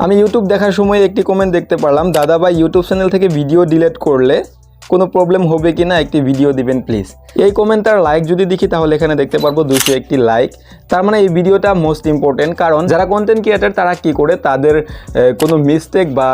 আমি ইউটিউব দেখার সময় একটি কমেন্ট দেখতে পারলাম, দাদা ভাই ইউটিউব চ্যানেল থেকে ভিডিও ডিলিট করলে কোনো প্রবলেম হবে কি না একটি ভিডিও দিবেন প্লিজ। এই কমেন্টটার লাইক যদি দেখি তাহলে এখানে দেখতে পারবো 201টি লাইক। তার মানে এই ভিডিওটা মোস্ট ইম্পর্টেন্ট, কারণ যারা কন্টেন্ট ক্রিয়েটার তারা কি করে তাদের কোনো মিস্টেক বা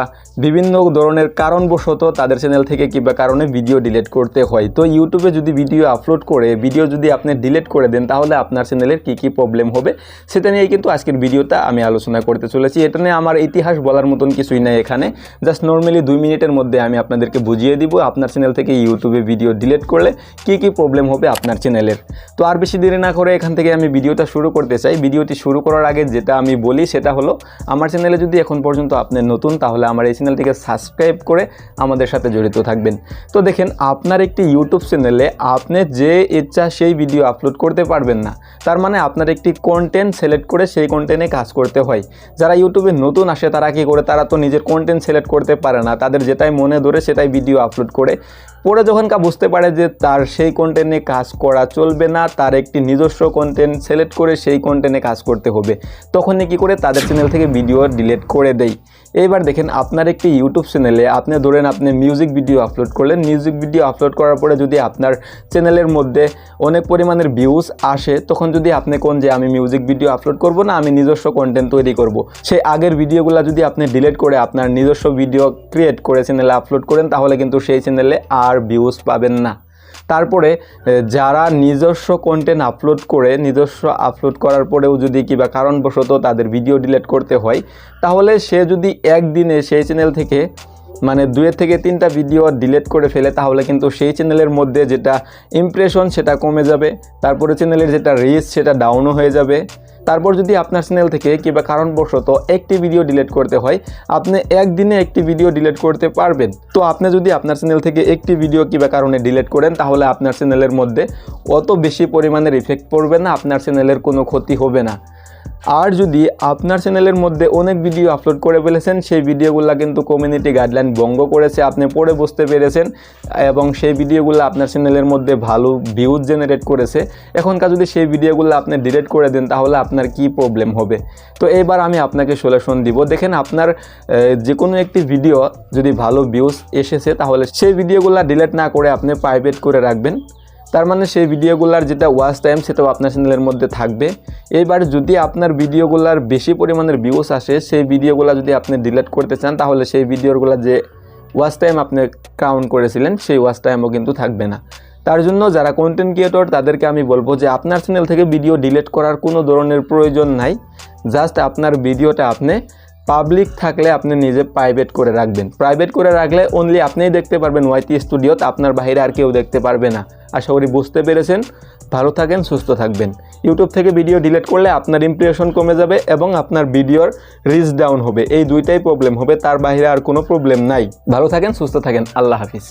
বিভিন্ন ধরনের কারণবশত তাদের চ্যানেল থেকে কিংবা কারণে ভিডিও ডিলিট করতে হয়। তো ইউটিউবে যদি ভিডিও আপলোড করে ভিডিও যদি আপনি ডিলিট করে দেন তাহলে আপনার চ্যানেলের কি প্রবলেম হবে সেটা নিয়ে কিন্তু আজকের ভিডিওটা আমি আলোচনা করতে চলেছি। এটা নিয়ে আমার ইতিহাস বলার মতন কিছুই নাই এখানে, জাস্ট নর্মালি 2 মিনিটের মধ্যে আমি আপনাদেরকে বুঝিয়ে দিব আপনার চ্যানেল থেকে ইউটিউবে ভিডিও ডিলিট করলে কি প্রবলেম হবে আপনার চ্যানেলের। তো আর বেশি দেরি না করে এখান থেকে আমি ভিডিওটা শুরু করতে চাই। ভিডিওটি শুরু করার আগে যেটা আমি বলি সেটা হলো, আমার চ্যানেলে যদি এখন পর্যন্ত আপনি নতুন তাহলে আমার এই চ্যানেলটিকে সাবস্ক্রাইব করে আমাদের সাথে জড়িত থাকবেন। তো দেখেন, আপনার একটি ইউটিউব চ্যানেলে আপনি যে ইচ্ছা সেই ভিডিও আপলোড করতে পারবেন না। তার মানে আপনার একটি কন্টেন্ট সিলেক্ট করে সেই কন্টেন্টে কাজ করতে হয়। যারা ইউটিউবে নতুন আসে তারা কি করে, তারা তো নিজের কন্টেন্ট সিলেক্ট করতে পারে না, তাদের যেটাই মনে ধরে সেটাই ভিডিও আপলোড করে। পরে যখন বুঝতে পারে যে তার সেই কন্টেন্টে কাজ করা চলবে না, তার একটি নিজস্ব কন্টেন্ট সিলেক্ট করে সেই কন্টেন্টে কাজ করতে হবে, তখনই কি করে তাদের চ্যানেল থেকে ভিডিও ডিলিট করে দেয়। এইবার দেখেন, আপনার একটি ইউটিউব চ্যানেলে আপনি ধরেন আপনি মিউজিক ভিডিও আপলোড করলেন। মিউজিক ভিডিও আপলোড করার পরে যদি আপনার চ্যানেলের মধ্যে অনেক পরিমাণের ভিউজ আসে, তখন যদি আপনি কোন যে আমি মিউজিক ভিডিও আপলোড করব না, আমি নিজস্ব কন্টেন্ট তৈরি করব, সেই আগের ভিডিওগুলো যদি আপনি ডিলিট করে আপনার নিজস্ব ভিডিও ক্রিয়েট করে চ্যানেলে আপলোড করেন তাহলে কিন্তু সেই চ্যানেলে আর ভিউজ পাবেন না। তারপরে যারা নিজস্ব কন্টেন্ট আপলোড করে নিজস্ব আপলোড করার পরেও যদি কিংবা কারণবশত তাদের ভিডিও ডিলিট করতে হয়, তাহলে সে যদি একদিনে সেই চ্যানেল থেকে 2 থেকে 3টা ভিডিও ডিলিট করে ফেলে তাহলে কিন্তু সেই চ্যানেলের মধ্যে যেটা ইমপ্রেশন সেটা কমে যাবে, তারপরে চ্যানেলের যেটা রিচ সেটা ডাউনও হয়ে যাবে। তারপর যদি আপনার চ্যানেল থেকে কিংবা কারণবশত একটি ভিডিও ডিলিট করতে হয়, আপনি একদিনে একটি ভিডিও ডিলিট করতে পারবেন। তো আপনি যদি আপনার চ্যানেল থেকে একটি ভিডিও কিংবা কারণে ডিলিট করেন তাহলে আপনার চ্যানেলের মধ্যে অত বেশি পরিমাণের ইফেক্ট পড়বে না, আপনার চ্যানেলের কোনো ক্ষতি হবে না। আর যদি আপনার চ্যানেলের মধ্যে অনেক ভিডিও আপলোড করে ফেলেছেন, সেই ভিডিওগুলো কিন্তু কমিউনিটি গাইডলাইন ভঙ্গ করেছে, আপনি পড়ে বুঝতে পেরেছেন, এবং সেই ভিডিওগুলো আপনার চ্যানেলের মধ্যে ভালো ভিউজ জেনারেট করেছে, এখনকার যদি সেই ভিডিওগুলো আপনি ডিলিট করে দেন তাহলে আপনার কি প্রবলেম হবে। তো এবার আমি আপনাকে সলিউশন দিব। দেখেন, আপনার যে কোনো একটি ভিডিও যদি ভালো ভিউজ এসেছে তাহলে সেই ভিডিওগুলো ডিলিট না করে আপনি প্রাইভেট করে রাখবেন। তার মানে সেই ভিডিওগুলোর যেটা ওয়াচ টাইম সেটাও আপনার চ্যানেলের মধ্যে থাকবে। এইবার যদি আপনার ভিডিওগুলোর বেশি পরিমাণের ভিউজ আসে, সেই ভিডিওগুলো যদি আপনি ডিলিট করতে চান তাহলে সেই ভিডিওগুলো যে ওয়াচ টাইম আপনি কাউন্ট করেছিলেন সেই ওয়াচ টাইমও কিন্তু থাকবে না। তার জন্য যারা কন্টেন্ট ক্রিয়েটর তাদেরকে আমি বলবো যে আপনার চ্যানেল থেকে ভিডিও ডিলিট করার কোনো ধরনের প্রয়োজন নাই। জাস্ট আপনার ভিডিওটা আপনি পাবলিক থাকলে আপনি নিজে প্রাইভেট করে রাখবেন। প্রাইভেট করে রাখলে অনলি আপনিই দেখতে পারবেন ওয়াইটি স্টুডিওতে, আপনার বাইরে আর কেউ দেখতে পারবে না। আশা করি বুঝতে পেরেছেন। ভালো থাকেন, সুস্থ থাকবেন। ইউটিউব থেকে ভিডিও ডিলিট করলে আপনার ইমপ্রেশন কমে যাবে এবং আপনার ভিডিওর রিচ ডাউন হবে, এই দুইটাই প্রবলেম হবে, তার বাইরে আর কোনো প্রবলেম নাই। ভালো থাকেন, সুস্থ থাকেন, আল্লাহ হাফিজ।